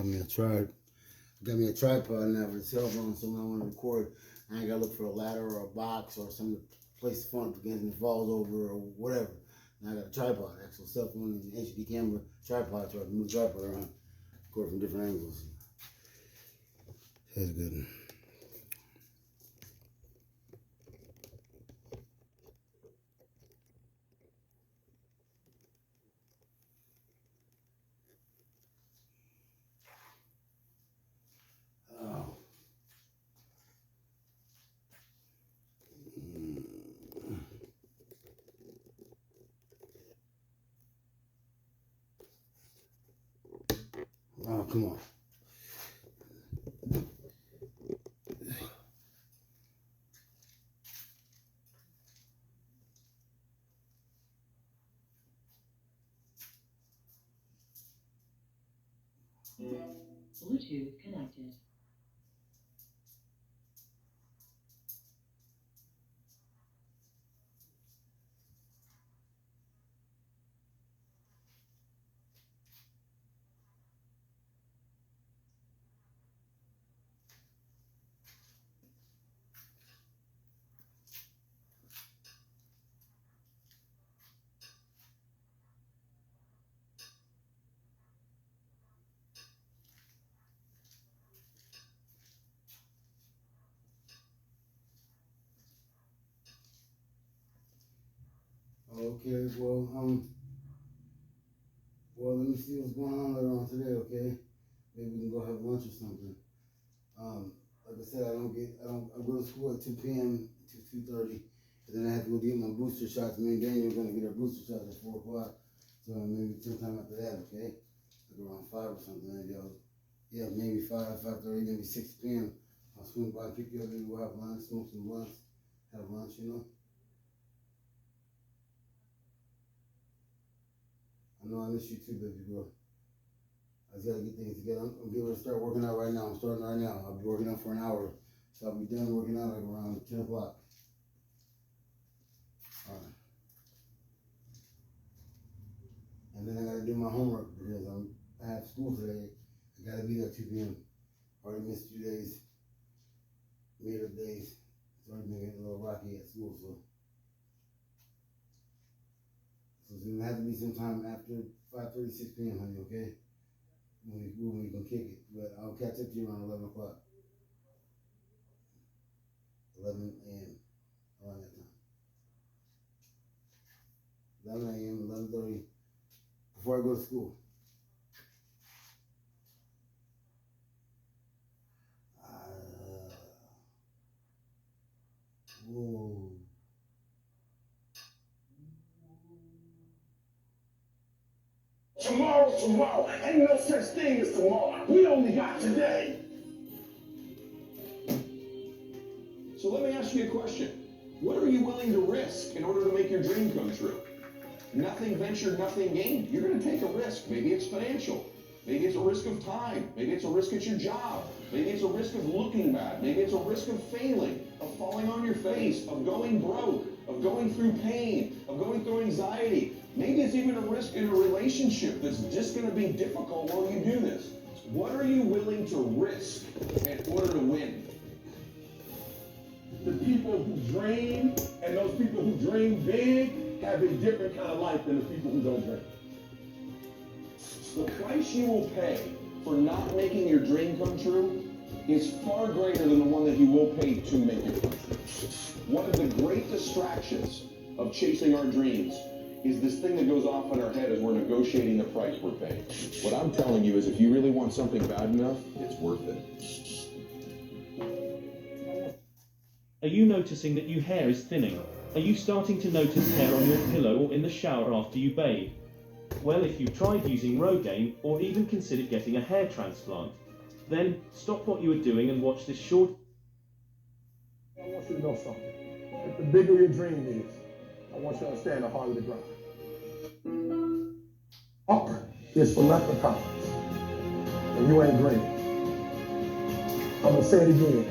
got me a tripod now for the cell phone, so when I want to record, I ain't gotta look for a ladder or a box or some place to phone against and it falls over or whatever. Now I got a tripod, actual cell phone and HD camera tripod, so I can move the tripod around, record from different angles. That's good. Oh. Oh, come on. Bluetooth connected. Okay, well, let me see what's going on later on today, okay? Maybe we can go have lunch or something. Like I said, I go to school at 2 p.m. to 2:30, and then I have to go get my booster shots. Me and Daniel are gonna get our booster shots at 4 o'clock. So maybe sometime after that, okay? Like around 5 or something, maybe 5:30, maybe 6 p.m. I'll swing by, pick you up, maybe we'll have lunch, smoke some blunts, have lunch, you know? I know I miss you too, baby girl. I just gotta get things together. I'm getting ready to start working out right now. I'm starting right now. I'll be working out for an hour. So I'll be done working out like around 10 o'clock. Alright. And then I gotta do my homework because I have school today. I gotta be there at 2 p.m. Already missed 2 days. Made up days. It's already been getting a little rocky at school, so it's gonna have to be sometime after 5:30, 6 p.m., honey, okay? When we can kick it. But I'll catch up to you around 11 o'clock. 11 a.m. around that time. 11 a.m., 11:30, before I go to school. Whoa. Tomorrow, ain't no such thing as tomorrow. We only got today. So let me ask you a question. What are you willing to risk in order to make your dream come true? Nothing ventured, nothing gained. You're going to take a risk. Maybe it's financial. Maybe it's a risk of time. Maybe it's a risk at your job. Maybe it's a risk of looking bad. Maybe it's a risk of failing, of falling on your face, of going broke, of going through pain, of going through anxiety. Maybe it's even a risk in a relationship that's just going to be difficult while you do this. What are you willing to risk in order to win? The people who dream and those people who dream big have a different kind of life than the people who don't dream. The price you will pay for not making your dream come true is far greater than the one that you will pay to make it come true. One of the great distractions of chasing our dreams is this thing that goes off in our head as we're negotiating the price we're paying. What I'm telling you is if you really want something bad enough, it's worth it. Are you noticing that your hair is thinning? Are you starting to notice hair on your pillow or in the shower after you bathe? Well, if you've tried using Rogaine or even considered getting a hair transplant, then stop what you are doing and watch this short. I want you to know something. If the bigger your dream is, I want you to understand the harder the grind. Luck is for leprechauns, and you ain't green. I'm gonna say it again.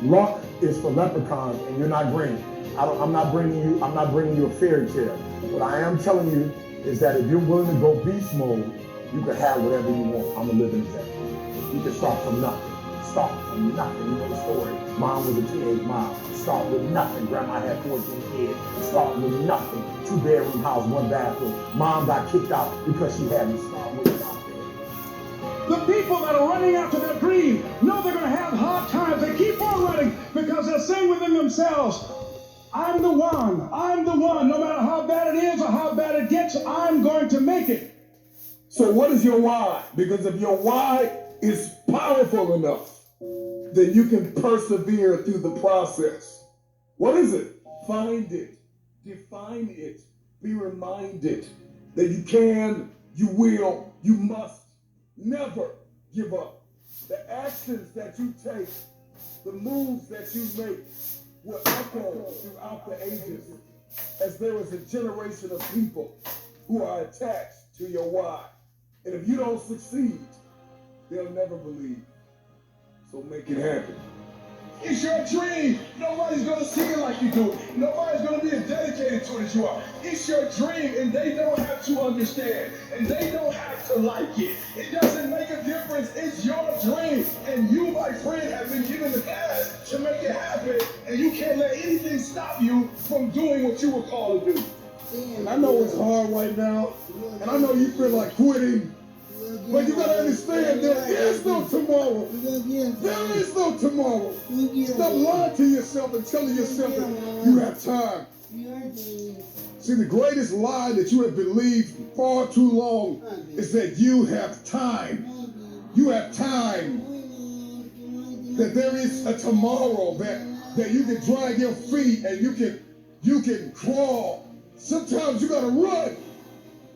Luck is for leprechauns, and you're not green. I'm not bringing you a fairy tale. What I am telling you is that if you're willing to go beast mode, you can have whatever you want. I'm a living example. You can start from nothing. Start from nothing. You know the story. Mom was a teenage mom. Start with nothing. Grandma had 14 kids. Start with nothing. 2-bedroom house, 1 bathroom. Mom got kicked out because she had me. Start with nothing. The people that are running after their dream know they're going to have hard times. They keep on running because they're saying within themselves, I'm the one. I'm the one. No matter how bad it is or how bad it gets, I'm going to make it. So what is your why? Because if your why is powerful enough, then you can persevere through the process. What is it? Find it. Define it. Be reminded that you can, you will, you must never give up. The actions that you take, the moves that you make will echo throughout the ages, as there is a generation of people who are attached to your why. And if you don't succeed, they'll never believe. So make it happen. It's your dream. Nobody's going to see it like you do. Nobody's going to be as dedicated to it as you are. It's your dream, and they don't have to understand, and they don't have to like it. It doesn't make a difference. It's your dream, and you, my friend, have been given the task to make it happen, and you can't let anything stop you from doing what you were called to do. And I know it's hard right now, and I know you feel like quitting, but you gotta understand there is no tomorrow. There is no tomorrow. Stop lying to yourself and telling yourself that you have time. See, the greatest lie that you have believed far too long is that you have time. You have time. That there is a tomorrow, that you can drag your feet and you can crawl. Sometimes you gotta run.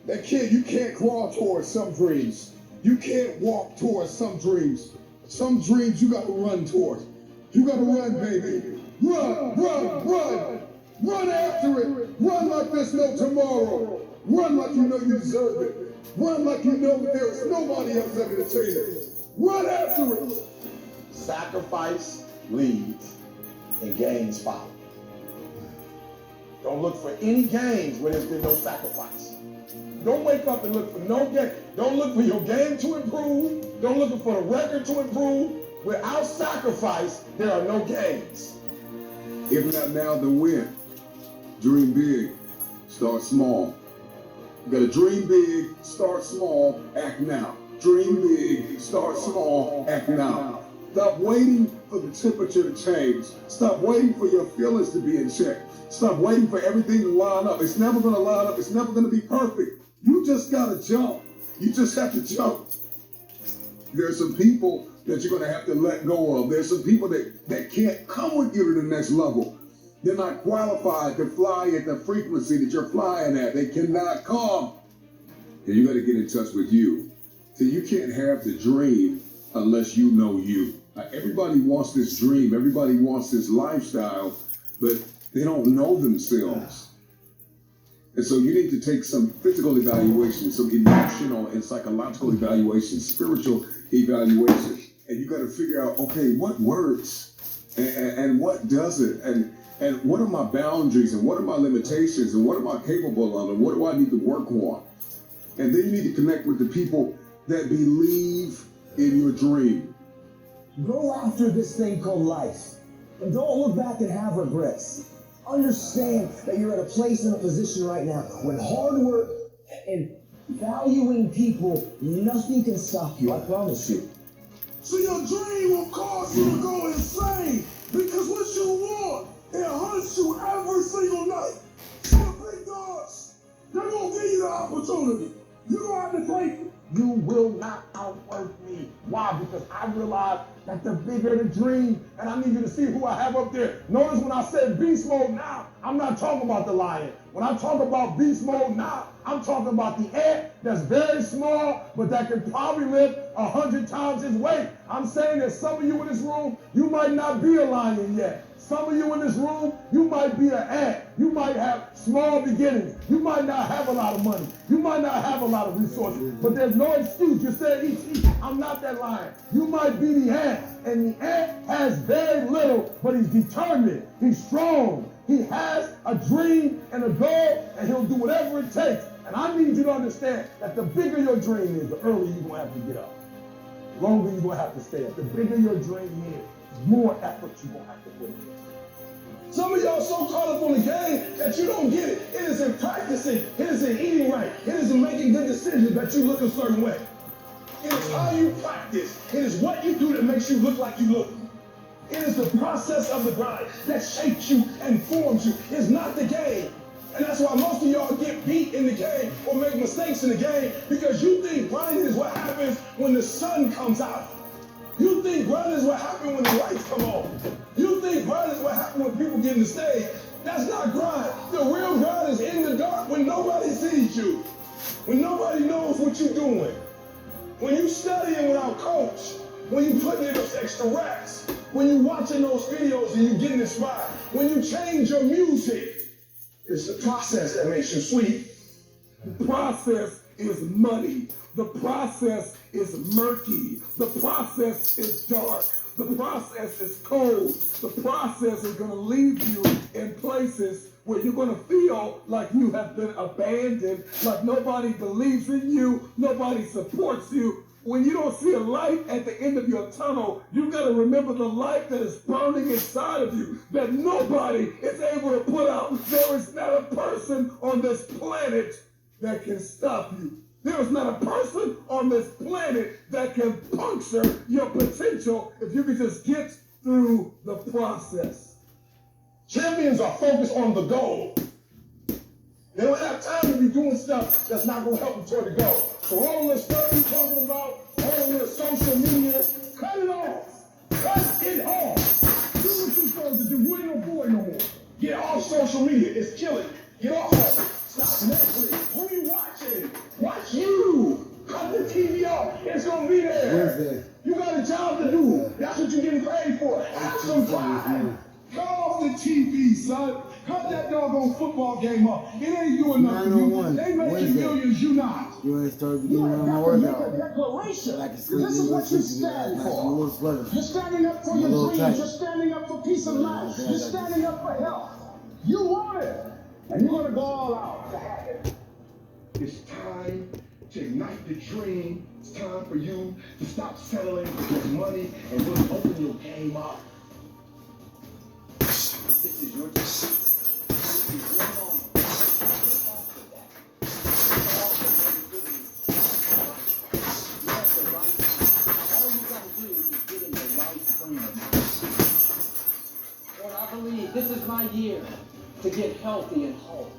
You can't crawl towards some dreams. You can't walk towards some dreams. Some dreams you gotta run towards. You gotta run, baby. Run, run, run. Run after it. Run like there's no tomorrow. Run like you know you deserve it. Run like you know that there is nobody else that can attain it. Run after it. Sacrifice leads and gains follow. Don't look for any gains where there's been no sacrifice. Don't wake up and look for no gain. Don't look for your game to improve. Don't look for the record to improve. Without sacrifice, there are no gains. If not now, then when? Dream big, start small. You gotta dream big, start small, act now. Dream big, start small, act now. Stop waiting for the temperature to change. Stop waiting for your feelings to be in check. Stop waiting for everything to line up. It's never gonna line up. It's never gonna be perfect. You just gotta jump. You just have to jump. There's some people that you're gonna have to let go of. There's some people that can't come with you to the next level. They're not qualified to fly at the frequency that you're flying at. They cannot come. And you gotta get in touch with you. So you can't have the dream unless you know you. Everybody wants this dream. Everybody wants this lifestyle, but they don't know themselves. And so you need to take some physical evaluation, some emotional and psychological evaluation, spiritual evaluation. And you got to figure out, okay, what works and what doesn't? And what are my boundaries and what are my limitations and what am I capable of and what do I need to work on? And then you need to connect with the people that believe in your dream. Go after this thing called life. And don't look back and have regrets. Understand that you're at a place and a position right now when hard work and valuing people, nothing can stop you, I promise you. So your dream will cause you to go insane because what you want, it hunts you every single night. So the big dogs, they're going to give you the opportunity. You don't have to take it. You will not outwork me. Why? Because I realize that the bigger the dream, and I need you to see who I have up there. Notice when I said beast mode now, I'm not talking about the lion. When I talk about beast mode now, I'm talking about the ant that's very small, but that can probably lift 100 times his weight. I'm saying that some of you in this room, you might not be a lion yet. Some of you in this room, you might be an ant. You might have small beginnings. You might not have a lot of money. You might not have a lot of resources. But there's no excuse. You said, I'm not that lion. You might be the ant. And the ant has very little, but he's determined. He's strong. He has a dream and a goal, and he'll do whatever it takes. And I need you to understand that the bigger your dream is, the earlier you're going to have to get up. longer you're gonna have to stay up. The bigger your dream is, the more effort you're gonna have to put in. Some of y'all so caught up on the game that you don't get it. It is in practicing. It is in eating right. It is in making good decisions that you look a certain way. It is how you practice. It is what you do that makes you look like you look. It is the process of the grind that shapes you and forms you. It's not the game. And that's why most of y'all get beat in the game or make mistakes in the game, because you think grinding is what happens when the sun comes out. You think grinding is what happens when the lights come on. You think grinding is what happens when people get in the stage. That's not grind. The real grind is in the dark when nobody sees you, when nobody knows what you're doing, when you studying without coach, when you putting in those extra reps, when you watching those videos and you getting inspired, when you change your music. It's the process that makes you sweet. The process is muddy. The process is murky. The process is dark. The process is cold. The process is going to leave you in places where you're going to feel like you have been abandoned, like nobody believes in you, nobody supports you. When you don't see a light at the end of your tunnel, you got to remember the light that is burning inside of you, that nobody is able to put out. There is not a person on this planet that can stop you. There is not a person on this planet that can puncture your potential if you can just get through the process. Champions are focused on the goal. They don't have time to be doing stuff that's not going to help them toward the goal. So all this stuff you're talking about, all this social media, cut it off. Cut it off. Do what you're supposed to do. You ain't no boy no more. Get off social media. It's killing. Get off of it. Stop Netflix. Who you watching? Watch you. Cut the TV off. It's going to be there. Wednesday. You got a job to do. That's what you're getting paid for. Have some time. Cut off the TV, son. Cut that doggone football game up. It ain't doing nothing for you. They making Wednesday. millions, you not. You ain't started You beginning have on my got to make a workout. declaration. I can sleep This is in what you I'm stand a for. little sluggish. You're standing up for I'm a your little dreams. tight. You're standing up for peace of mind. You're standing up for health. You want it. And you're going to go all out to have it. It's time to ignite the dream. It's time for you to stop settling for money and really open your game up. This is your time. This is your moment. Get off of that. Get off of negativity. You're at the right time. Now, all you got to do is get in the right frame of mind. Lord, I believe this is my year to get healthy and whole.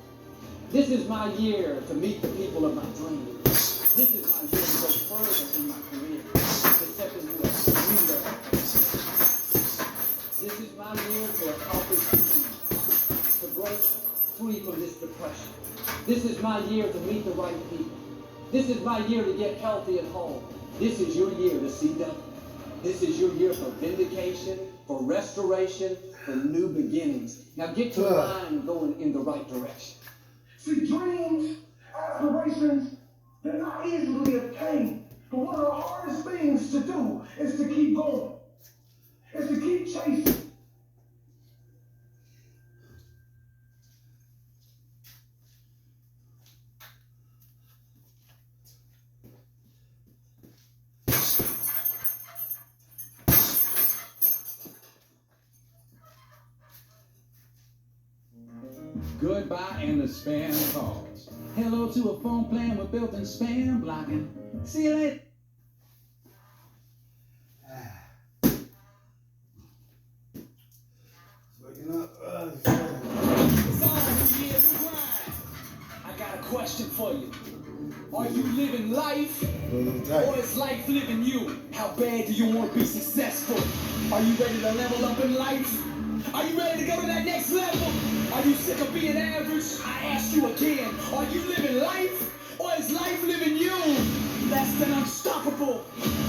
This is my year to meet the people of my dreams. This is my year to go further in my career, to step into a new level. This is my year to accomplish dreams, to break free from this depression. This is my year to meet the right people. This is my year to get healthy and whole. This is your year to see double. This is your year for vindication, for restoration, for new beginnings. Now get your mind going in the right direction. See, dreams, aspirations, they're not easily obtained. But one of the hardest things to do is to keep going. Is to keep chasing. Goodbye and the spam calls. Hello to a phone plan with built-in spam blocking. See you later. Waking up. It's all year to grind. I got a question for you. Are you living life, or is life living you? How bad do you want to be successful? Are you ready to level up in life? Are you ready to go to that next level? Are you sick of being average? I ask you again, are you living life, or is life living you? Less than unstoppable.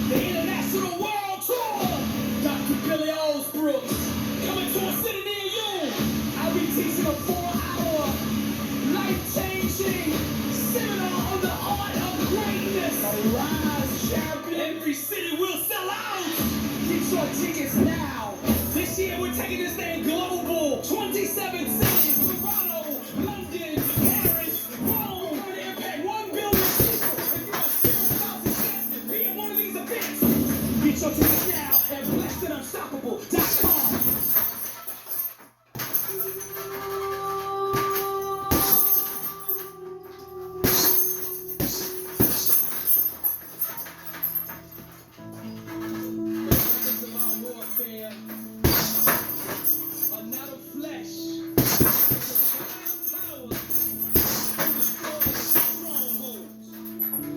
The International World Tour. Dr. Billy Osbrooks coming to a city near you. I'll be teaching a 4-hour life-changing seminar on the art of greatness. Rise, champion. Every city will sell out. Get your tickets now. This year we're taking this thing global. 27 cities, Toronto, London, Paris, Rome. We're gonna impact 1 billion people. If you're serious about success, be at one of these events.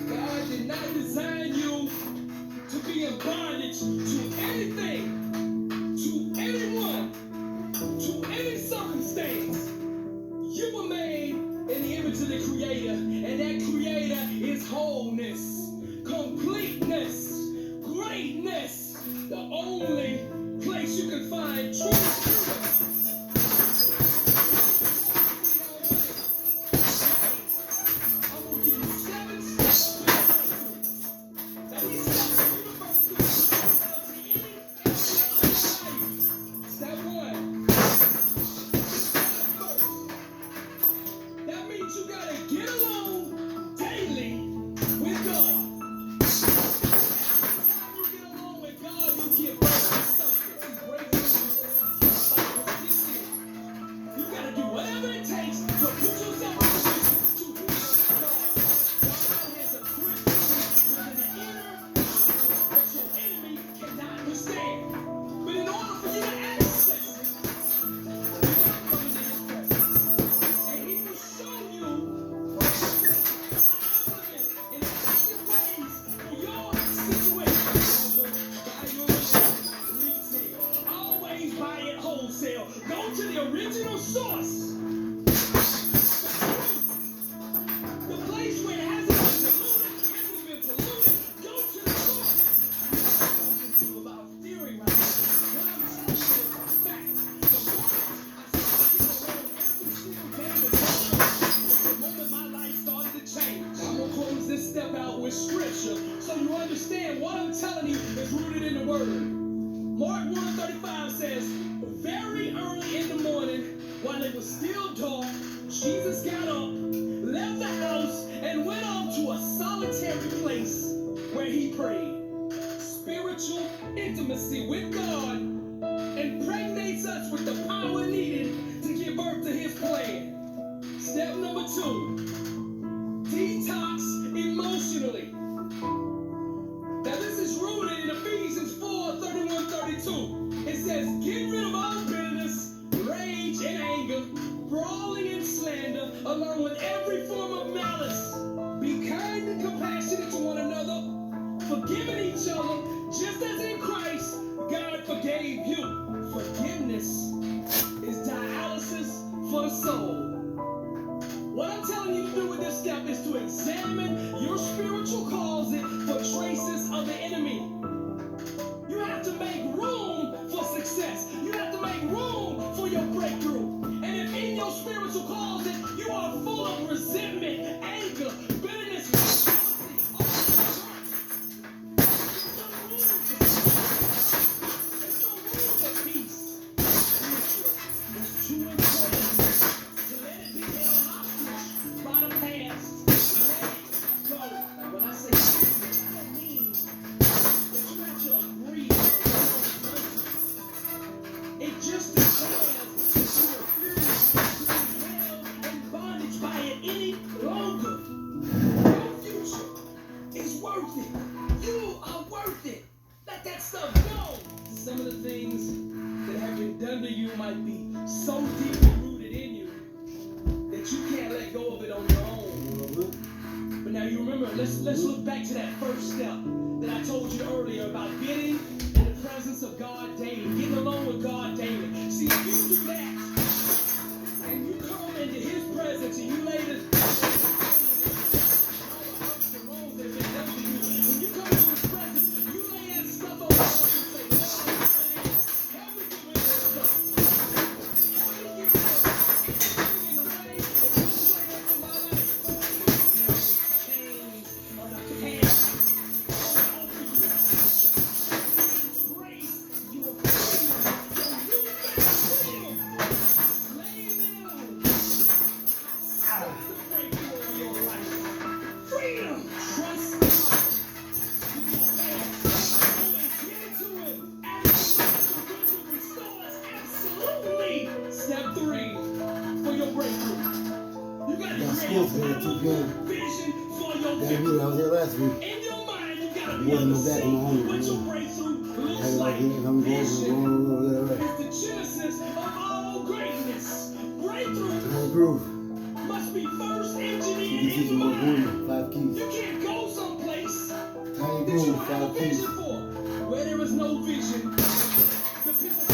God did not design you to be in bondage to anything, to anyone, to any circumstance. You were made in the image of the Creator, and that Creator is wholeness, completeness, greatness. The only place you can find true freedom. I'm gonna give you 7 steps to breakthrough. Now these steps are universal to any area of your life. Step 1. That means you gotta get along daily with God. Every time you get along with God, you get birth to something. See, breakthrough. You gotta do whatever it takes to put yourself in position to hear God. God has equipped you with an inner power that your enemy cannot withstand. But in order for you to access it, you gotta come into His presence. And He will show you in effective ways for your situation. Buy your retail. Always buy it wholesale. Go to the original source. The place where it hasn't been polluted. Go to the source. I'm not talking to you about theory right now. What I'm telling you is a fact. The moment I started getting along every single day with God, the moment my life started to change. I'm gonna close this step out with scripture so you understand what I'm telling you is rooted in the word. Mark 1:35 says, very early in the morning, while it was still dark, Jesus got up, left the house, and went off to a solitary place where he prayed. Spiritual intimacy with God impregnates us with the power needed to give birth to his plan. Step number 2, detox emotionally. Now this is rooted in Ephesians 4:31-32. It says, get rid of all bitterness, rage, and anger, brawling and slander, along with every form of malice. Be kind and compassionate to one another, forgiving each other, just as in Christ God forgave you. Forgiveness is dialysis for the soul. What I'm telling you to do with this step is to examine your spiritual closet for traces of the enemy. You have to make room for success. You have to make room for your breakthrough. And if in your spiritual closet you are full of resentment, anger, bitterness, jealousy, all there's no room for peace. It's too important to let it be held hostage by the past. Let it go. When I say that, I don't mean that you have to agree with it. It just declares that you refuse to be held in bondage by it any longer. Your future is worth it. You are worth it. Let that stuff go. Some of the things that have been done to you might be so deeply rooted in you that you can't let go of it on your own. But now you remember, let's look back to that first step that I told you earlier about getting in the presence of God daily, getting along with God daily. See, if you do that, and you come into his presence and you lay this when you come into his presence, you lay that stuff on the altar and say, Lord, help me get rid of this stuff. Help me get rid of everything in the way of your plan for my life. Chains of the past. Freedom! Trust God. You go fast. Always get into him. Attitude restores absolutely. Step 3 for your breakthrough. You gotta create a powerful vision for your victory. I was there last week. In your mind, you gotta be able to see what your breakthrough looks like. Vision is the genesis of all greatness. Breakthrough vision. The people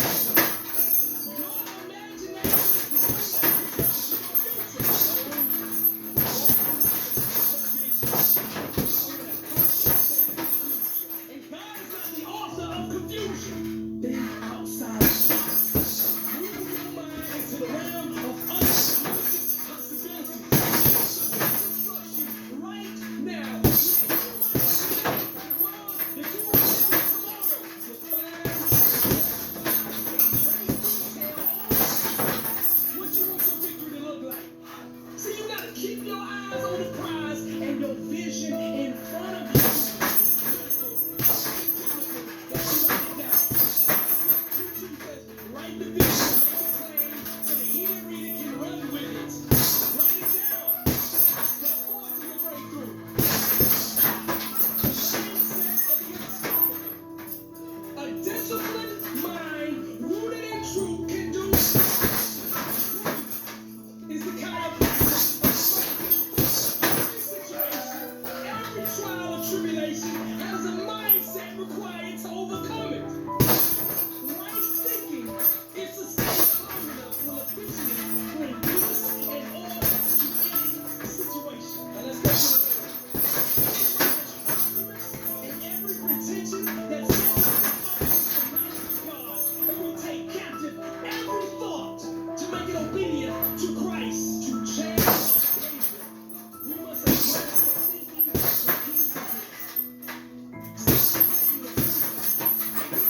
your imagination is the and God is not the author of confusion. Think outside the box. Move your mind into the realm of unlimited possibilities. Right now. What you want your victory to look like? See, you gotta keep your eyes on the prize and your vision in front of you. Write the vision, make a plan, so the ear reader can run with it. Write it down. Step forward to your breakthrough. A disciplined mind rooted in truth can do is the kind of every trial or tribulation has a mindset required to overcome it. Right thinking is to stay calm enough will efficiently bring peace and order to any situation. Now let's go. And every pretension that's God, and we take captive every thought to make it obedient to Christ, to change our behavior. We must address the thinking that Jesus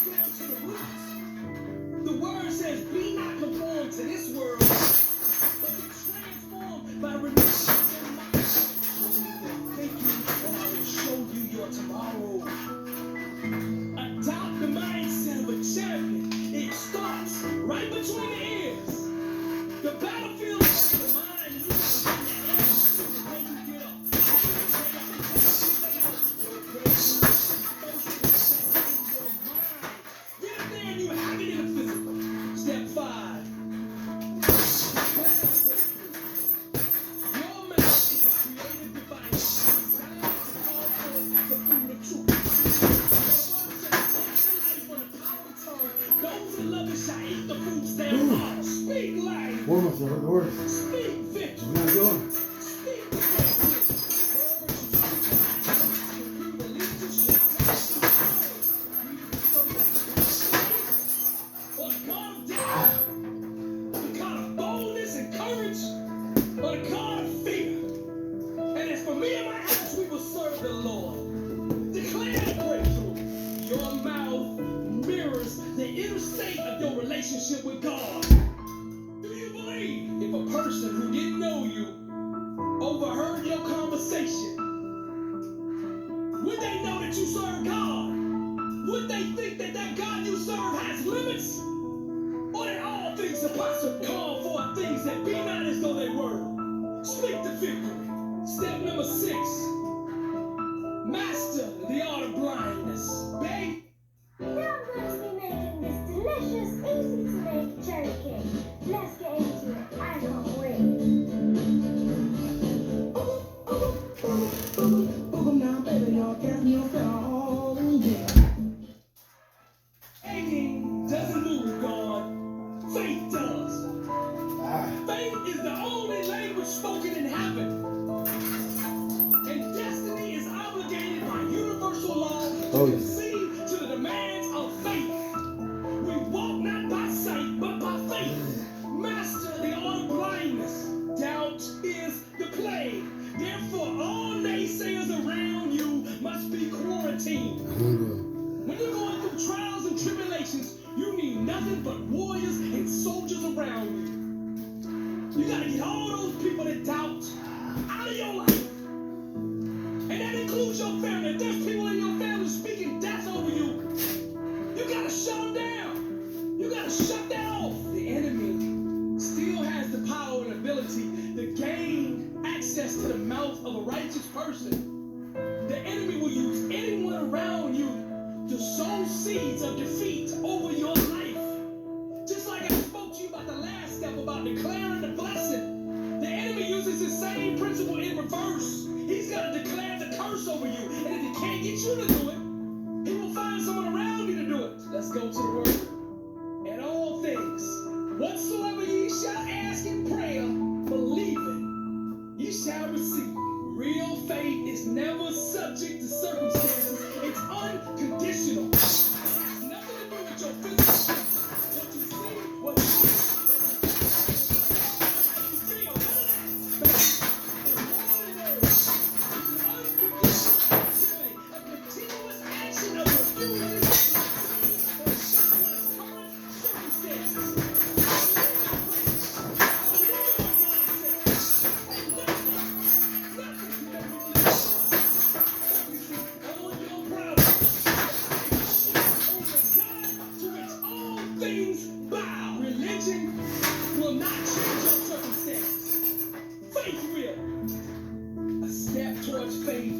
down to the roots. The word says, be not conformed to this world, but be transformed by renewing your mind. Thank you, and I will show you your tomorrow. Adopt the mindset of a champion. It starts right between the ears. The battlefield is the mind. You gotta bring that energy when you get up. Get up there and you have it in the physical. Step 5. Your mouth is a creative device designed to call forth the fruit of truth. Those that love it shall eat the fruits thereof. Speak life. Warm up, sir. Lord. Speak victory. Let's go. Speak the breakthrough. Or the God of doubt, the God of boldness and courage, or the God of fear. And as for me and my house, we will serve the Lord. Declare the breakthrough. Your mouth mirrors the inner state of your relationship with God. Do you believe if a person who didn't know you overheard your conversation, would they know that you serve God? Would they think that that God you serve has limits? Or that all things are possible? Call for things that be not as though they were. Speak the victory. Step number 6. Master the art of blindness. Babe. Now I'm going to be making this delicious, easy to make cherry cake. Let's get into it. I can't wait. Now, baby, y'all got me on all in here. Aching doesn't move God. Faith does. Faith is the only language spoken in heaven. And destiny is obligated by universal law to concede to the demands of faith. We walk not by sight, but by faith. Master the art of blindness. Doubt is the plague. Therefore, all naysayers around you must be quarantined. When you're going through trials and tribulations, you need nothing but warriors and soldiers around you. You gotta get all those people that doubt out of your life. And that includes your family. If there's people in your family speaking death over you, you gotta shut them down. You gotta shut that off. The enemy still has the power and ability to gain access to the mouth of a righteous person. The enemy will use anyone around you to sow seeds of defeat over your life. Just like I spoke to you about the last step about declaring the blessing, the enemy uses the same principle in reverse. He's got to declare the curse over you, and if he can't get you to do it, he will find someone around you to do it. Whatsoever ye shall ask in prayer, believing, ye shall receive. Real faith is never subject to circumstances. It's unconditional. It has nothing to do with your physical strength. What you see, what you feel, how you feel, none of that. Faith is more than words. It's an unconditional activity, a continuous action of refusing to or shut one's current circumstances. Things bow. Religion will not change your circumstances. Faith will. A step towards faith.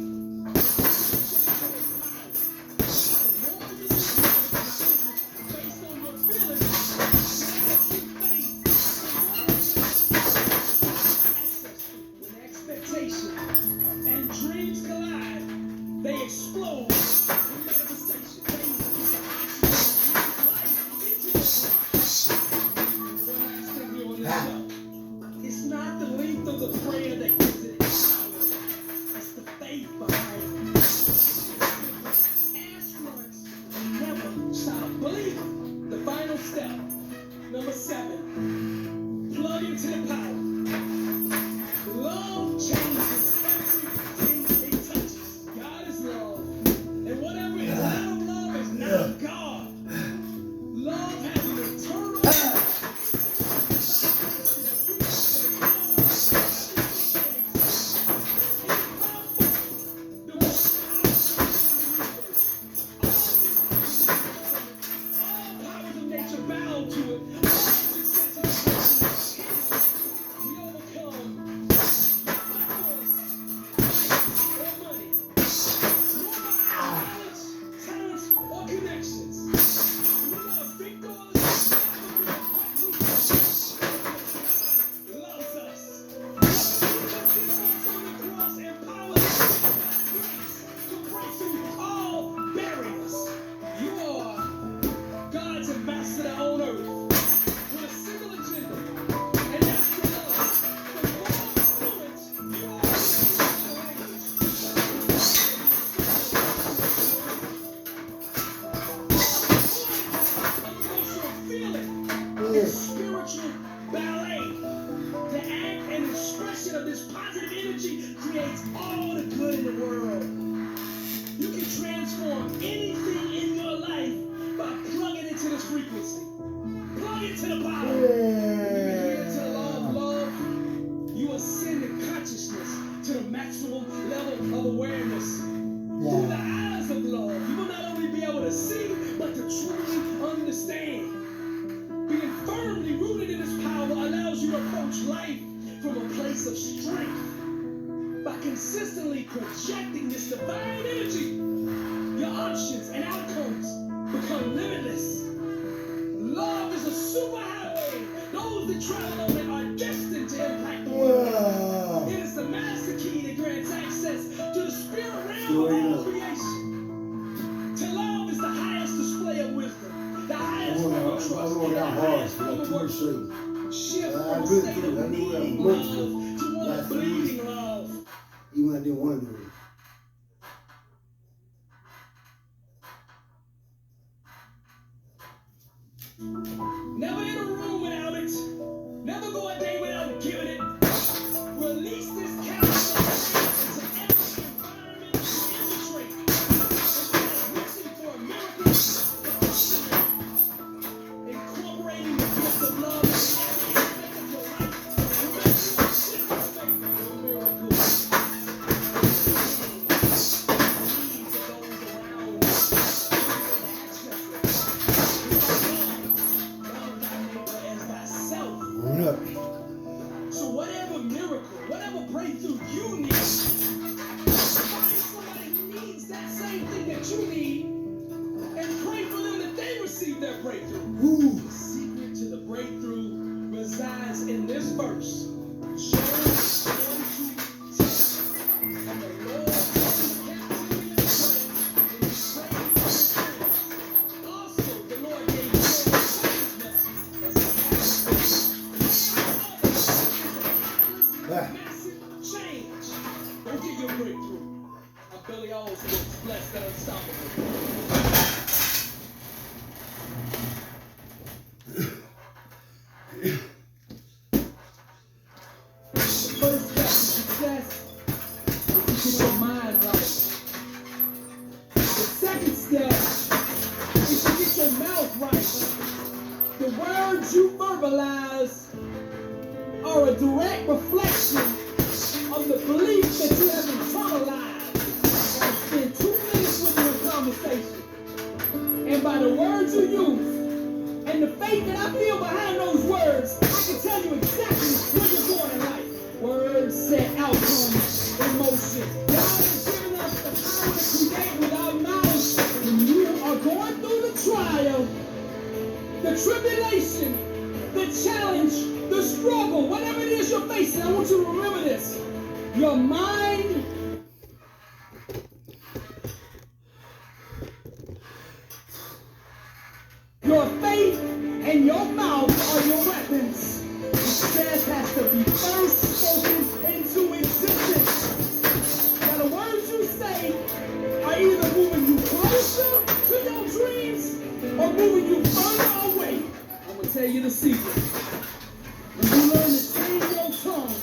Based on your feelings, when expectation and dreams collide, they explode in manifestation. It's not the length of the prayer that gives it its power. It's the faith behind it. Ask for it and never stop believing. The final step, number 7, plug into the power. Love changes everything it touches. God is love. And whatever is not of love is not of God. Love has an eternal spiritual ballet. The act and expression of this positive energy creates all the good in the world. You can transform anything in your life by plugging into this frequency. Plug it to the power. You adhere to the law of love. You ascend in consciousness to the maximum level of awareness. Through the eyes of love, you will not only be able to see, but to truly understand. Being firmly rooted in this power allows you to approach life from a place of strength. By consistently projecting this divine energy, your options and outcomes become limitless. Love is a superhighway. Those that travel on it are destined to impact the world. It is the master key that grants access to the spirit realm of all creation. To love is the highest display of wisdom. The highest form of trust, and the highest form of worship. Shift from a state of needing love to one of bleeding love. Even when I didn't want to do it. Never in a room without it. Never go a day without giving it. Release this chemical into every environment you infiltrate. Wishing for a miracle. Incorporating the gift of love in every aspect of your life. Remember, shift this faith into a miracle. Needs of those around you. So whatever miracle, whatever breakthrough you need, find somebody who needs that same thing that you need and pray for them that they receive their breakthrough. The secret to the breakthrough resides in this verse. Job 1:10. And the Lord took captivity of Job, and he prayed for his friends. Also, the Lord gave Job righteousness as he had words you verbalize are a direct reflection of the belief that you have internalized. I spend 2 minutes with you in conversation. And by the words you use and the faith that I feel behind those words, I can tell you exactly where you're going in life. Words set outcomes in motion. God has given us the power to create with our mouths. When you are going through the trial, the tribulation, the challenge, the struggle, whatever it is you're facing, I want you to remember this. Your mind, your faith, and your mouth are your weapons. Success has to be first spoken into existence. Now the words you say are either moving you closer to your dreams or moving you further away. I'm going to tell you the secret. When you learn to tame your tongue,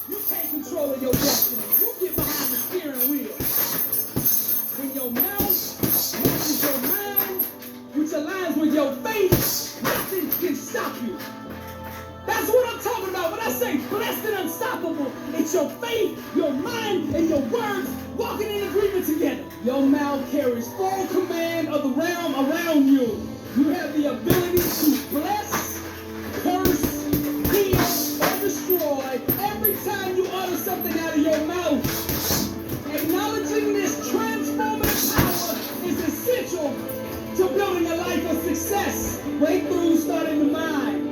you take control of your destiny. You get behind the steering wheel. When your mouth matches your mind, which aligns with your faith, nothing can stop you. That's what I'm talking about when I say blessed and unstoppable. It's your faith, your mind, and your words walking in agreement together. Your mouth carries full command of the realm around you. You have the ability to bless, curse, heal, or destroy every time you utter something out of your mouth. Acknowledging this transformative power is essential to building a life of success. Breakthroughs start in the mind.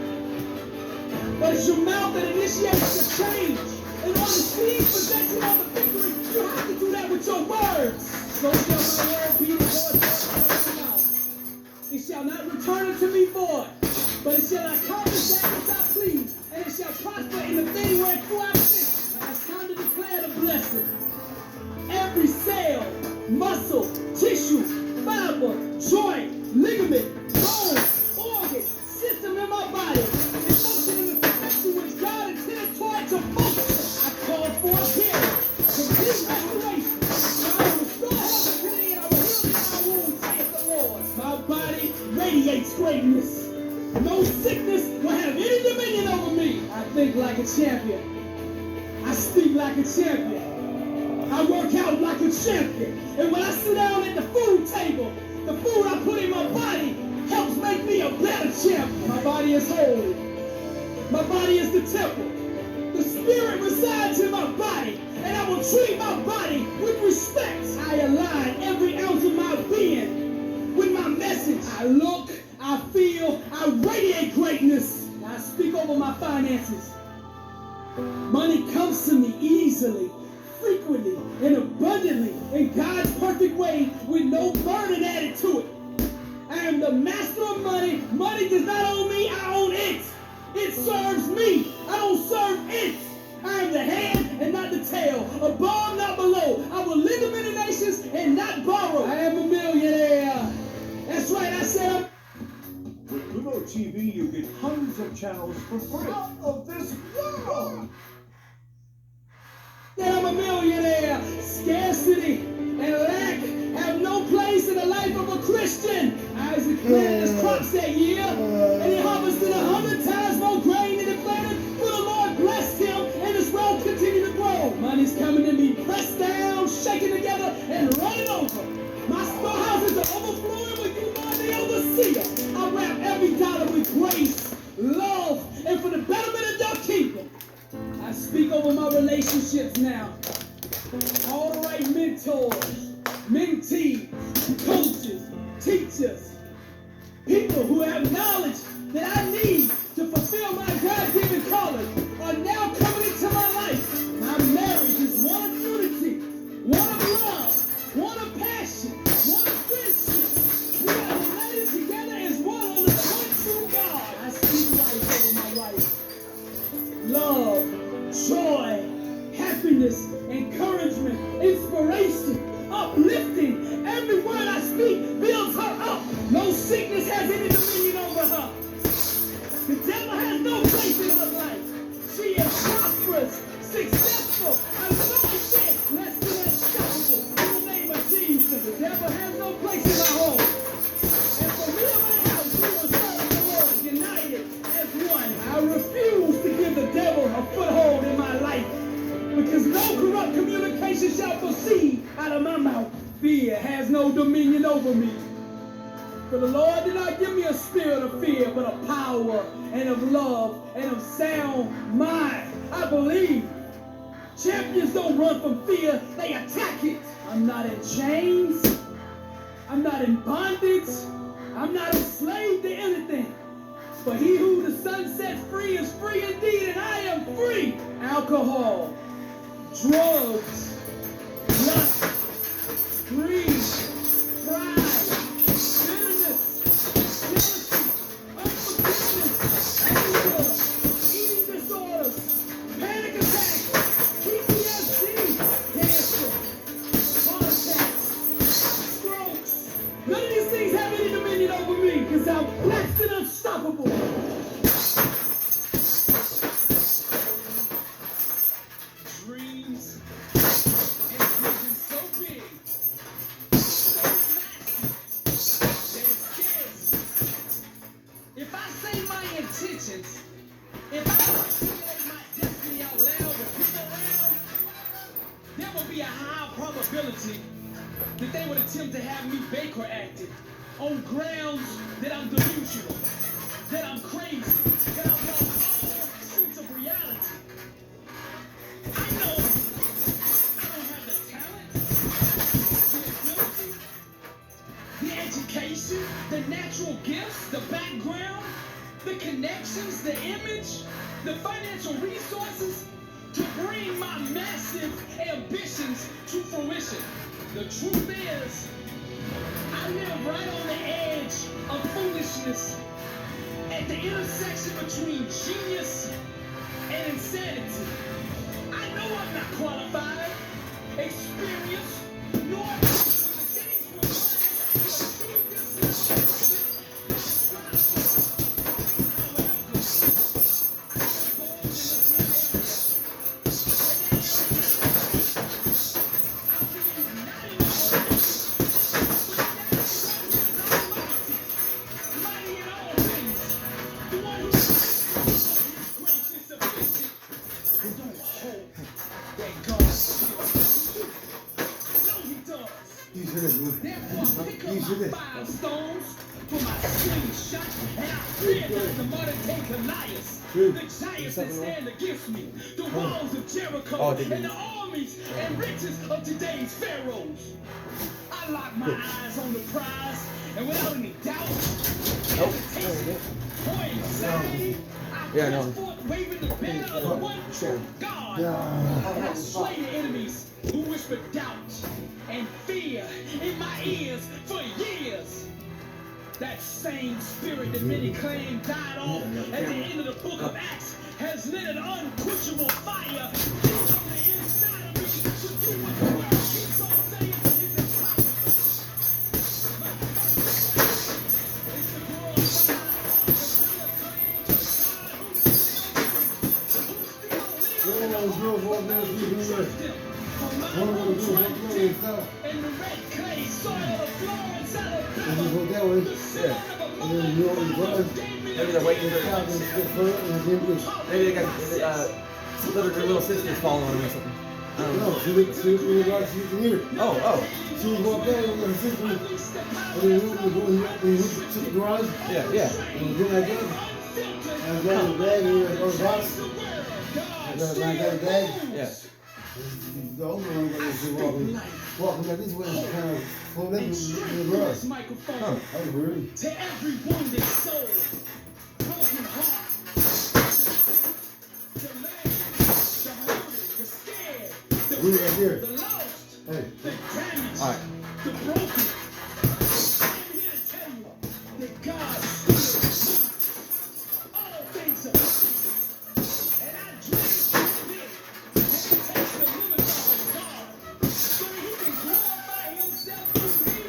But it's your mouth that initiates the change. In order to seize possession of the victory, you have to do that with your words. So shall my word be the Lord out my mouth. It shall not return unto me void, but it shall accomplish that which I please, and it shall prosper in the thing whereto I sent. Now it's time to declare the blessing. Every cell, muscle, tissue, fiber, joint, ligament, bone, organ, system in my body is functioning in the perfection which God intended for it to function. I call for a healing, complete restoration. I will restore health today and I will heal my wounds, saith the Lord. My body radiates greatness. No sickness will have any dominion over me. I think like a champion. I speak like a champion. I work out like a champion. And when I sit down at the food table, the food I put in my body helps make me a better champion. My body is holy. My body is the temple. The spirit resides in my body, and I will treat my body with respect. I align every ounce of my being with my message. I look, I feel, I radiate greatness. I speak over my finances. Money comes to me easily, frequently, and abundantly in God's perfect way with no burden added to it. I am the master of money. Money does not own me, I own it. It serves me. I don't serve it. I am the head and not the tail. Above, not below. I will lend to many nations and not borrow. I am a millionaire. That's right, I said I'm... With Pluto TV, you get hundreds of channels for free. Out of this world! That I'm a millionaire. Scarcity and lack have no place in the life of a Christian. Isaac planted his crops that year, and he harvested 100 times more grain than he planted, for the Lord blessed him, and his wealth continued to grow. Money's coming to me pressed down, shaken together, and running over. My storehouses are overflowing with you, Lord, the overseer. I wrap every dollar with grace, love, and for the betterment of your kingdom. I speak over my relationships now. All the right mentors, mentees, coaches, teachers, people who have knowledge that I need to fulfill my God-given calling are now coming into my life. My marriage is one of unity, one of love, one of passion, one of friendship. We are united together as one under the one true God. I speak life over my life. Love, joy, happiness, encouragement, inspiration, uplifting. Every word I speak builds her up. No sickness has any dominion over her. The devil has no place in her life. She is prosperous, successful, anointed, less than unstoppable. In the name of Jesus, the devil has no place in her home. And for me and my house, we will serve the Lord. has no dominion over me. For the Lord did not give me a spirit of fear, but of power and of love and of sound mind. I believe. Champions don't run from fear, they attack it. I'm not in chains. I'm not in bondage. I'm not enslaved to anything. For he who the Son sets free is free indeed, and I am free. Alcohol, drugs, lust, greed, pride, bitterness, jealousy, unforgiveness, anger, eating disorders, panic attacks, PTSD, cancer, heart attacks, strokes. None of these things have any dominion over me because I'm blessed and unstoppable. Dreams and visions so big, so massive, that it scares me. If I say my intentions, if I articulate my destiny out loud with people around, there will be a high probability that they would attempt to have me Baker acted on grounds that I'm delusional, that I'm crazy, that I'm lost all sense of reality. I know I don't have the talent, the ability, the education, the natural gifts, the background, the connections, the image, the financial resources to bring my massive ambitions to fruition. The truth is, I live right on the edge of foolishness, at the intersection between genius and insanity. I know I'm not qualified, experienced, nor the things required to achieve this Therefore, pick up my 5 stones for my slingshot, and I fear not the modern day Goliath. The giants that stand against me, the walls of Jericho, and the armies and riches of today's pharaohs. I lock my eyes on the prize, and without any doubt, hesitation, or anxiety, I press forth waving the banner of the one true God. And I slay the enemies who whisper doubt and fear in my ears for years. That same spirit that many claim died off at the end of the book of Acts has lit an unquenchable fire deep from the inside of me to do what the world keeps on saying is impossible. It's the glorified, and the red clay soil of Florence, Alabama. Maybe they're waiting for maybe they got little sisters following them or something. I don't know. No, she was here. Oh. She was walking there with her sister. And then we went to the garage. Yeah. And then I did. And I got the bag and we went to the box. And I got the bag. Yeah. The older one was walking back this way and kind of pulled up in the garage. Microphone. That was weird. To every wounded soul, broken heart, the lame, the hurting, the scared, the lost, the damaged, All right. the broken. I'm here to tell you that God still moves all things are possible. And I dream big and takes the limit off of God so that He can glorify Himself through me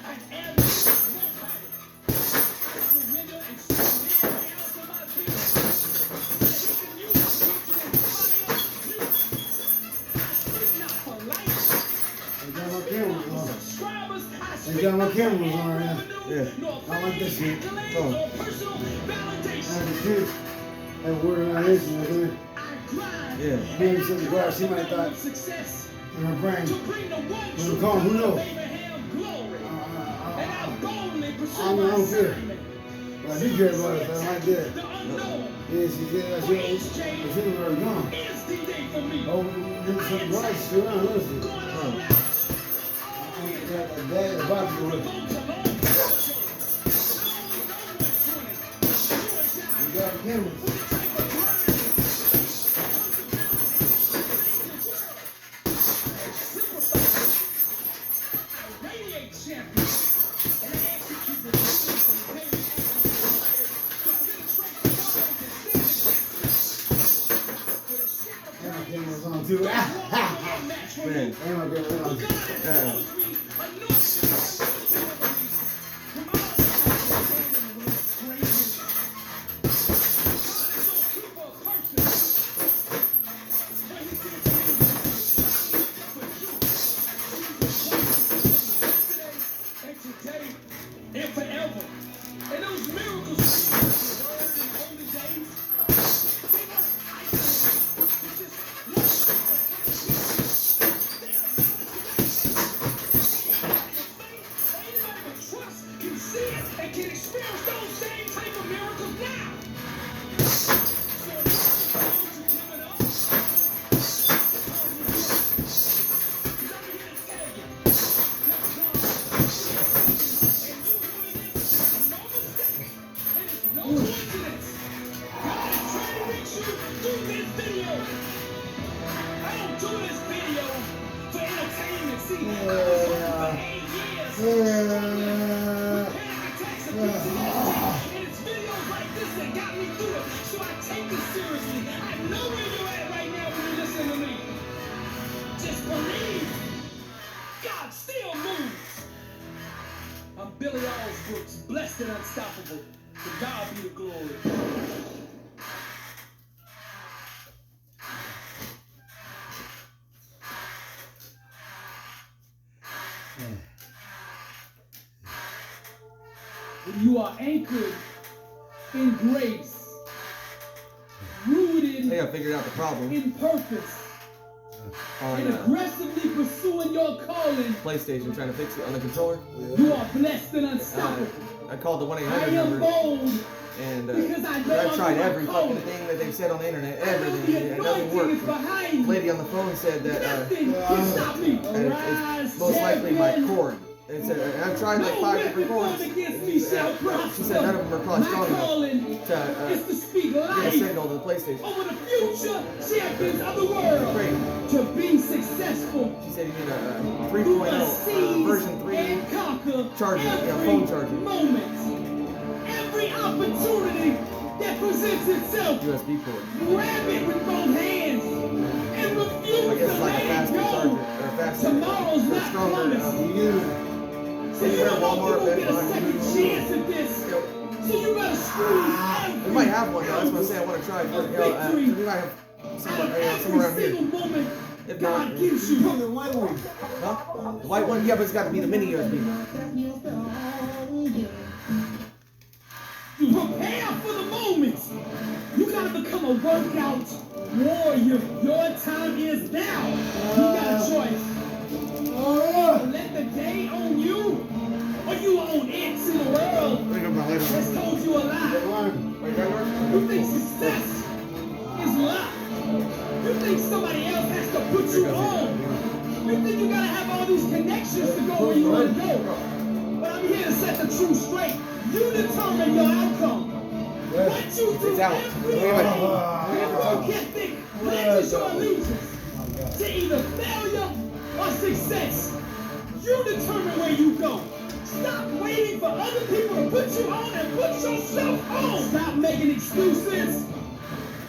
and every nobody. I surrender and submit down to my feet so that He can use me to inspire you. I speak not for life. Subscribers, I speak got my not for cameras on right now. revenue, nor I like this shit. accolades or personal validation. And the kids had word around this and everything. I grind Yeah. Maybe she in the garage, she might have thought success in her brain. to bring the one When true we call him, who God of knows? Abraham glory. pursue I my don't care. assignment. But I do care about it, so I like that. The unknown. Yeah, she said that she was already gone. Is D-Day for me. Oh, we some rice, shit around, listen. Going all out. I got a bag of boxes with it. We got cameras. Radiate champion. And I execute the And my camera's on too. Man. And my camera's on. And forever. And those miracles. Holy days. Trust, can see it, and can experience those same type of miracles now. No coincidence. God is trying to reach you through this video. I don't do this video for entertainment. See, I was working for 8 years. Panic attacks and PTSD. And it's videos like this that got me through it. So I take it seriously. I know where you're at right now when you listen to me. Just believe. God still moves. I'm Billy Allsbrooks, blessed and unstoppable. To God be the glory. When you are anchored in grace, rooted I gotta figure out the problem in purpose, and on aggressively pursuing your calling, PlayStation, trying to fix it on the controller. you are blessed and unstoppable. I called the I 1-800 am number, bold and because I know I've tried I'm every calling. fucking thing that they've said on the internet, I know everything, the and it doesn't anointing is work. behind The me. lady on the phone said that Nothing can stop me. it's most likely my cord. It said, I've tried like 5 different cords. She said none of them are probably strong enough to is to speak get a life signal to the PlayStation. over the future champions of the world. Great. To be successful. She said you need a You must 3.0 seize version 3 and conquer charger, every phone charger. moment. Every opportunity that presents itself. USB cord. Grab it with both hands and refuse I guess to it's like a let it faster go. charger or a faster, Tomorrow's or not stronger. promised. So you Anywhere don't know Walmart, if Best you won't get a Buy. second chance at this. So you gotta squeeze We might have one though. That's what I'm saying. I want to try. We might have somewhere around here. single moment If God not, gives you. The white one. huh? The white one? Yeah, but it's got to be the mini USB. Prepare for the moment. You gotta become a workout warrior. Your time is now. You got a choice. Let the day own you, or you own it in the world that's told you a lie. You think success is luck. You think somebody else has to put you on. You think you gotta have all these connections to go where you want to go. But I'm here to set the truth straight. You determine your outcome. What you do It's out. every Wait, wait. day, your work ethic pledges your allegiance to either failure or success. You determine where you go. Stop waiting for other people to put you on and put yourself on. Stop making excuses.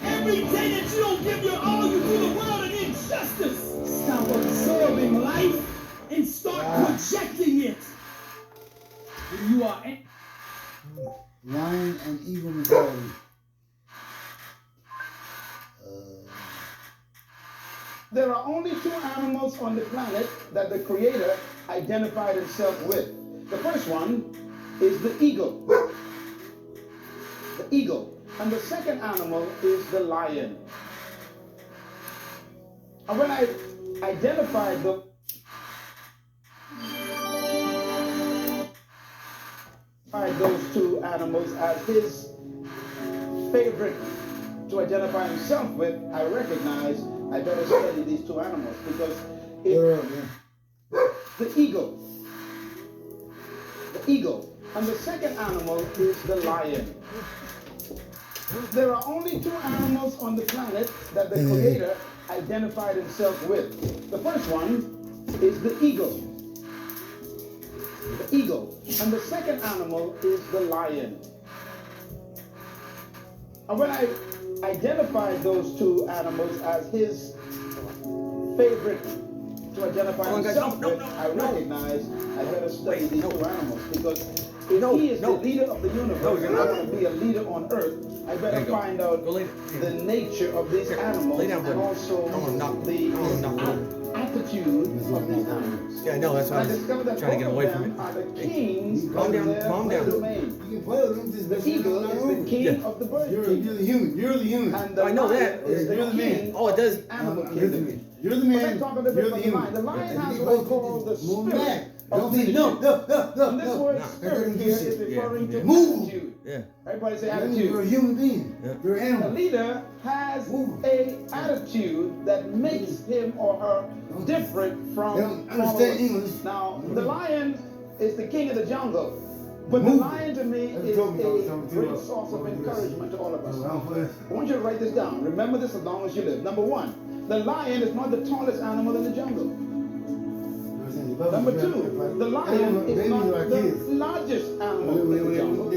Every day that you don't give your all, you do the world an injustice. Stop absorbing life and start projecting it. When you are Lion and eagle mentality. There are only 2 animals on the planet that the Creator identified himself with. The first one is the eagle. The eagle. And the second animal is the lion. And when I identified them, those two animals as his favorite to identify himself with, I recognize I better study these two animals because the eagle, and the second animal is the lion. There are only two animals on the planet that the Creator identified himself with. The first one is the eagle. And the second animal is the lion. And when I identified those two animals as his favorite to identify himself with, I recognize I better study these two animals because if he is the leader of the universe and I want to be a leader on earth, I better find out the nature of these animals and also the attitude of these animals. Yeah, I know, that's why I was trying to get away from it. Are the kings Calm down, of calm their down. domain. You can play with them, just The eagle is the king of the bird You're kingdom. the human. You're the human. And the I know that. lion is the You're the man. king Oh, it does. of the animal You're the kingdom. man. You're the But man. let's talk a little bit You're the about the human. lion. The lion has You what is both called the move spirit back. of Don't say leadership. no. And this word No. spirit here is referring to Move. attitude. Yeah. Everybody say You're a attitude. human being. Yeah. You're an A animal. leader has a attitude that makes him or her different from They don't understand followers. English. Now, the lion is the king of the jungle. But the Move. lion to me That's is what told me, a great source of encouragement to all of us. I want you to write this down. Remember this as long as you live. Number one, the lion is not the tallest animal in the jungle. Number two, the lion is not the largest animal in the jungle.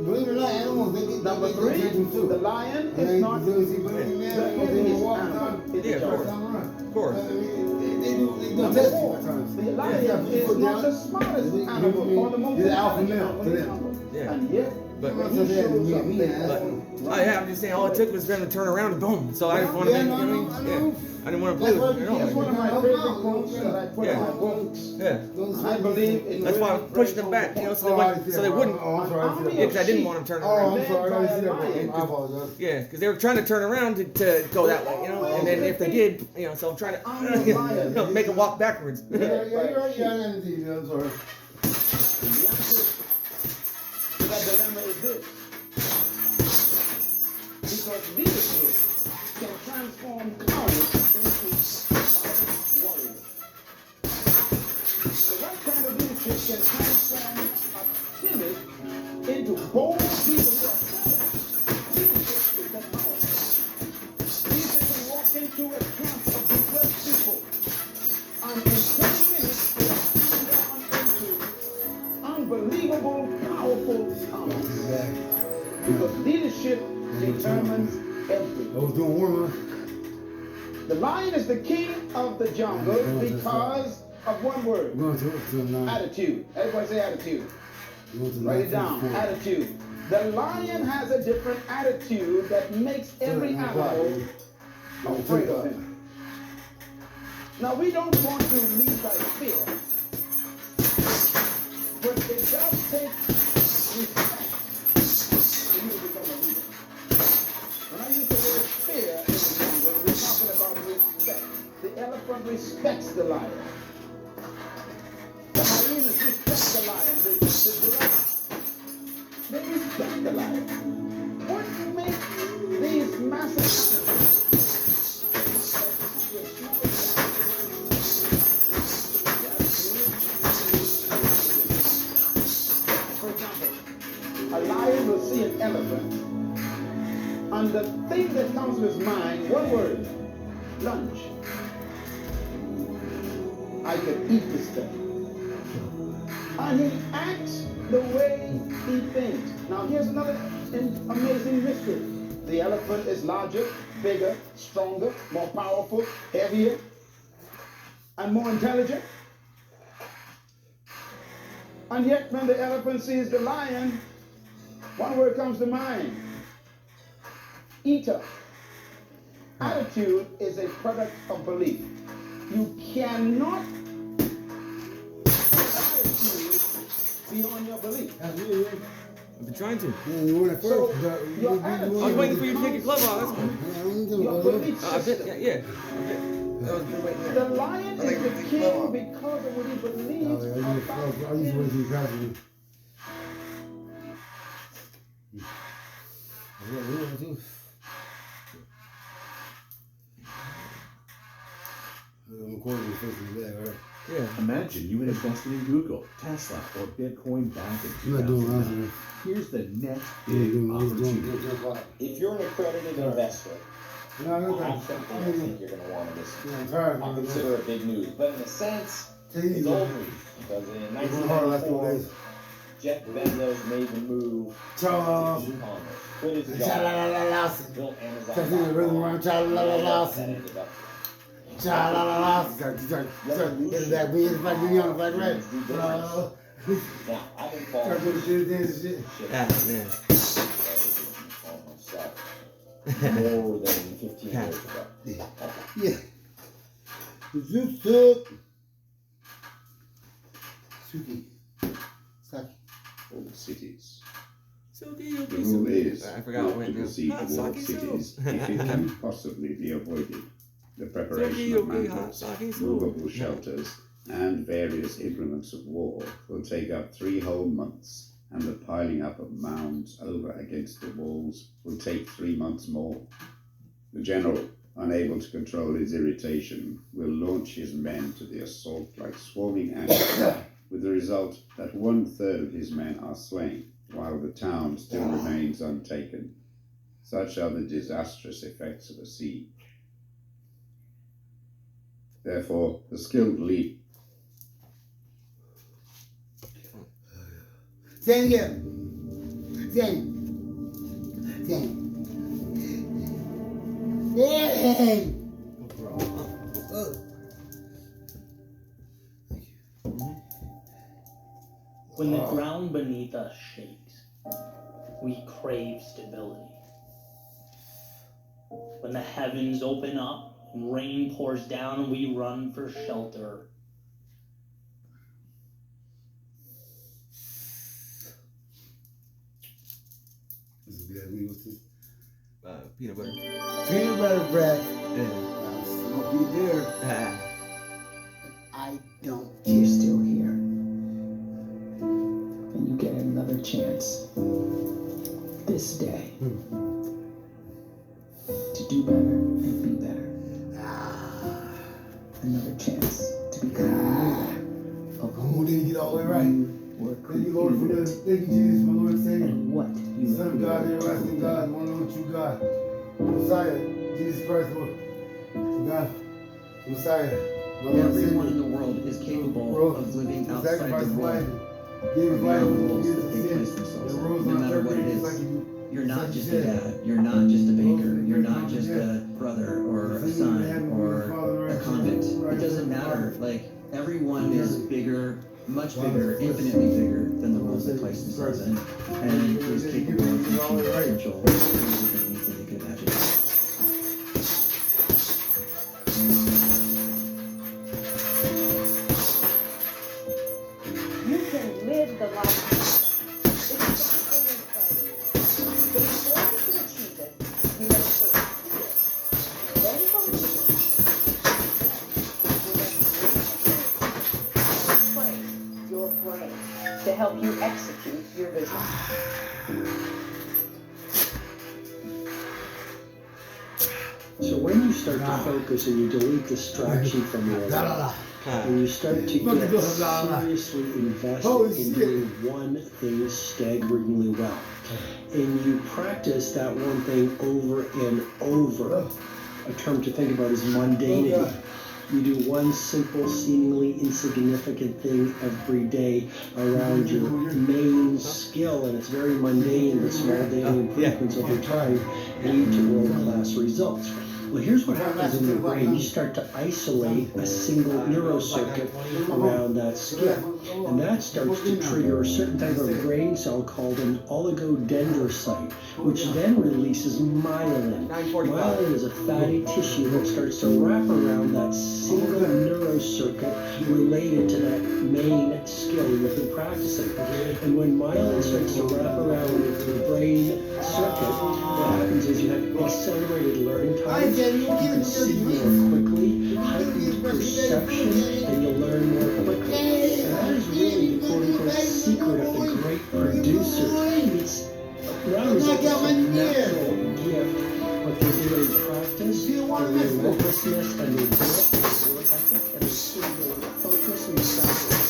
Believe it or not, animals, they get Number they three, attention too. the lion And is not the heaviest heaviest animal in the jungle. Of course. They do Number test you four, at times. the lion is not the smartest animal or the most You're the alpha intelligent male animal to in the them. jungle. Yeah. And yet, But- when he shows up, Me, they man. all Oh yeah, I'm just saying all it took was them to turn around and boom. So I just wanted to, Yeah, you no, know, I know. I didn't want to play with it. You Here's know, one of my favorite quotes that I put in my books. yeah. And I believe it That's why I'm really pushing them brings back, you know, home so they wouldn't. Oh, I'm sorry. I see that. Yeah, because I didn't want them turning Oh, around. I'm sorry. I didn't see that. Bro. I apologize. Yeah, because they were trying to turn around to go that way, you know, and then if they did, you know, so I'm trying to make them walk backwards. Yeah, you're right. Yeah, I didn't see that. I'm sorry. The answer to that dilemma is this. Because leadership can transform cowards into violent warriors. The right kind of leadership can transform a timid into bold people who are silent. Leadership is that powerful. Leaders can walk into a camp of depressed people and in 20 minutes they are turned on into unbelievable, powerful powers. Because leadership determines everything. I was doing warm-up. The lion is the king of the jungle because of one word. Going to 9. Attitude. Everybody say attitude. Going to Write it down. 9:54. Attitude. The lion has a different attitude that makes every animal afraid of him. Now we don't want to lead by fear, but it does take respect for you to become a leader. When I use the word fear in the jungle, we're talking about respect. The elephant respects the lion. The hyenas respect the lion. The giraffe, they respect the lion. What makes these massive animals for example, a lion will see an elephant, and the thing that comes to his mind, one word, lunch. I could eat this thing. And he acts the way he thinks. Now here's another amazing mystery. The elephant is larger, bigger, stronger, more powerful, heavier, and more intelligent. And yet when the elephant sees the lion, one word comes to mind. Eater. Attitude is a product of belief. You cannot have attitude beyond your belief. I've been trying to. Yeah, you were at first. So, but your you attitude I was waiting for you to take your glove off. That's cool. your belief system. Yeah. The lion is the king because of what he believes I used to wait till you pass me. Yeah. Imagine you had invested in Google, Tesla, or Bitcoin back in I'm not doing 2009. Here's the next big opportunity. If you're an accredited investor, I think you're going to want to I'll consider it big news. But in a sense, it's old news. Because in 1994, Jeff Bezos made the move to e-commerce. Quit his job, built Amazon. Now, I've been following shit more than 15 years ago. Yeah. Zoop up. Suki. Saki. Old cities. So The rule is I forgot not when to it was. proceed Hot toward sake cities soup. if it can possibly be avoided. The preparation of mantles, movable shelters, and various implements of war will take up 3 whole months, and the piling up of mounds over against the walls will take 3 months more. The general, unable to control his irritation, will launch his men to the assault like swarming ants, with the result that 1/3 of his men are slain, while the town still remains untaken. Such are the disastrous effects of a siege. Therefore, the skilled lead. Say it again. Say it. Yay! When the ground beneath us shakes, we crave stability. When the heavens open up and rain pours down, we run for shelter. This is good. What's this? Peanut butter. Peanut butter bread. Yeah. Smoky beer. I don't. You're still here. And you get another chance this day to do better and be better. Another chance to become Oh, did you get all the way right? Thank you, Lord, for this. Thank you, Jesus, my Lord and Savior. And what you Son of God, the everlasting God, one and only true God. Messiah, Jesus Christ, Lord. God, Messiah. Everyone in the world is capable of living outside the role. There are roles that they place themselves in, no matter what it is. You're not just a dad, you're not just a baker, you're not just a brother or a son or a convict. It doesn't matter. Like, everyone is bigger, much bigger, infinitely bigger than the roles they place themselves in, and is capable of reaching potential greater than anything they could imagine. You can live the life but in order to achieve it, you must first feel it. Then believe it. You must train your brain to help you execute your vision. So when you start to focus and you delete distraction from your life, and you start to get seriously invested in doing one thing staggeringly well, and you practice that one thing over and over, a term to think about is mundanity. You do one simple, seemingly insignificant thing every day around your main skill, and it's very mundane, but small daily improvements over time lead to world-class results. Well, here's what happens in your brain. You start to isolate a single neurocircuit around that skill. And that starts to trigger a certain type of brain cell called an oligodendrocyte, which then releases myelin. Myelin is a fatty tissue that starts to wrap around that single neurocircuit related to that main skill you've been practicing. And when myelin starts to wrap around the brain circuit, what happens is you have accelerated learning time. You can see more quickly, heightened perception, and you'll learn more quickly. And that is really the quote-unquote secret of the great producer. It's not got my natural gift, but they're doing practice, their recklessness, and their grit, their work ethic, and their focus and sacrifice.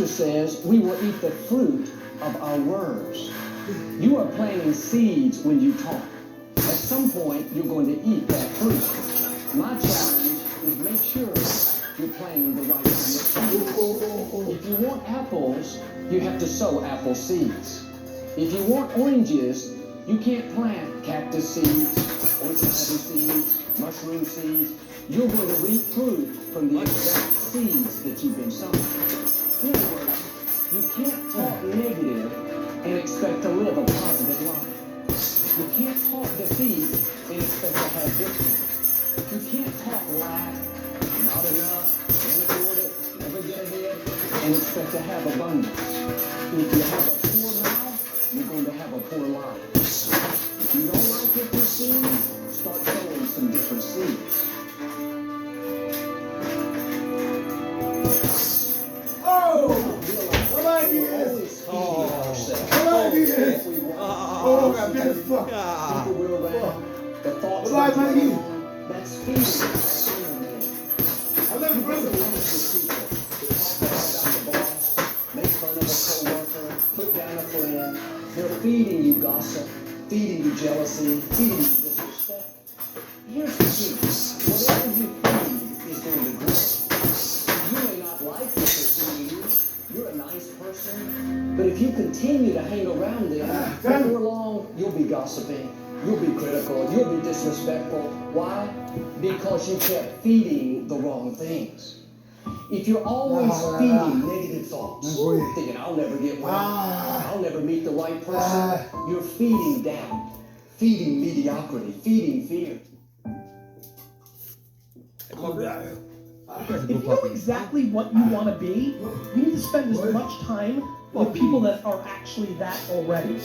Says we will eat the fruit of our words. You are planting seeds when you talk. At some point, you're going to eat that fruit. My challenge is make sure you're planting the right kind of seeds. If you want apples, you have to sow apple seeds. If you want oranges, you can't plant cactus seeds, orange ivy seeds, mushroom seeds. You're going to reap fruit from the exact seeds that you've been sowing. In other words, you can't talk negative and expect to live a positive life. You can't talk defeat and expect to have victory. You can't talk lack, not enough, can't afford it, never get ahead, and expect to have abundance. If you have a poor mouth, you're going to have a poor life. If you don't like what you see, start sowing some different seeds. Oh, got big as fuck. The thoughts that's feeding. I love you, brother. Make fun of a co-worker, put down a friend. They're feeding you gossip, feeding you jealousy, feeding you disrespect. Here's the truth. Whatever you feed is going to grow. You may not like what they're feeding you. You're a nice person. But if you continue to hang around them, before long, you'll be gossiping, you'll be critical, you'll be disrespectful. Why? Because you kept feeding the wrong things. If you're always feeding negative thoughts, thinking, I'll never get well, I'll never meet the right person, you're feeding doubt, feeding mediocrity, feeding fear. If you know exactly what you want to be, you need to spend as much time with people that are actually that already.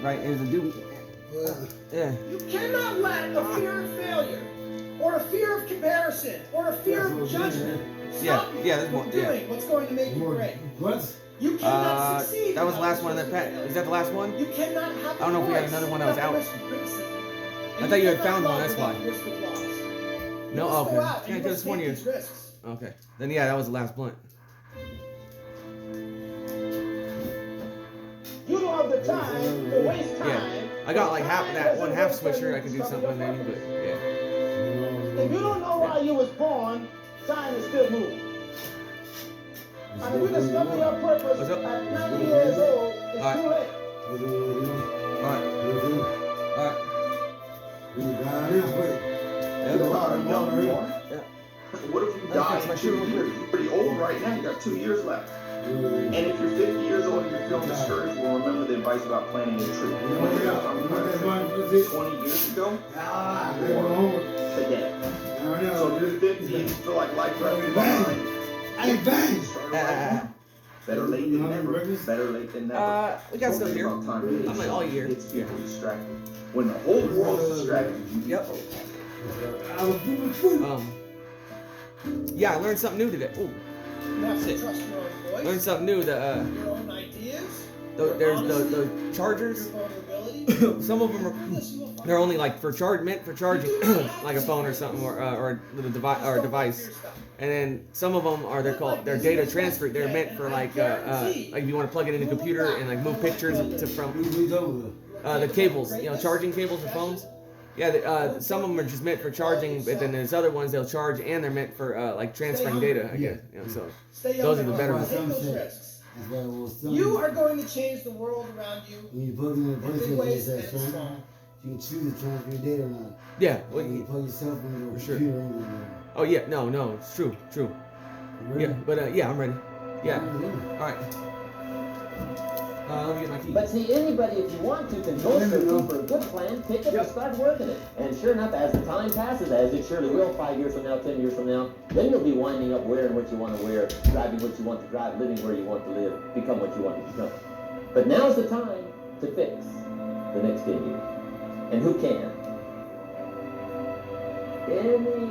Right, there's a dude. Yeah. You cannot let a fear of failure, or a fear of comparison, or a fear of judgment stop you from doing what's going to make you great. What? You cannot succeed. That was the last one in that pack. Is that the last one? You cannot have I don't know if we had another one that was out. I thought you had found one, that's why. No, okay. Yeah, just one year. Okay. Then yeah, that was the last blunt. You don't have the time to waste time. Yeah. I got like half that one half switcher. I could do something maybe, but yeah. If you don't know why you was born, time is still moving. And if you discover your purpose at 90 years old, it's too late. Alright. What if you die in 2 years? You're pretty old right now. You got 2 years left. And if you're 50 years old and you're feeling discouraged, well, remember the advice about planting a tree. 20 years ago, or today. So if you're 50 and you feel like life left you behind, better late than never. Better late than never. We got stuff here. I'm like all year. It's people distracted. When the whole world's distracted, you yep. Yeah, I learned something new today. Ooh. You have to trust your own voice. Learned something new that your own ideas. there's the chargers. Some of them are they're only like meant for charging, like a phone or something or a device. And then some of them are they're data transfer. They're meant for like if you want to plug it in a computer and like move pictures from the cables, charging cables for phones. Yeah, some of them are just meant for charging, but then there's other ones they'll charge and they're meant for like transferring data. I guess. So those are the better ones. You are going to change the world around you. When you plug in the PlayStation, that strong, you can choose to transfer your data or not. Yeah. When you plug yourself into your sure. computer. Oh yeah, no, it's true. Really? Yeah, but yeah, I'm ready. Yeah. All right. Let me get my key. But see, anybody, if you want to, can post their proof for a good plan, pick it and start working it. And sure enough, as the time passes, as it surely will 5 years from now, 10 years from now, then you'll be winding up wearing what you want to wear, driving what you want to drive, living where you want to live, become what you want to become. But now's the time to fix the next 10 years. And who can? Anybody.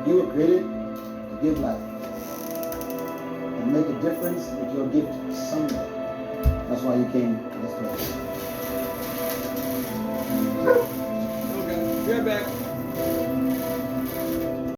You were created to give life and make a difference with your gift someday. That's why you came this way. Okay, be right back.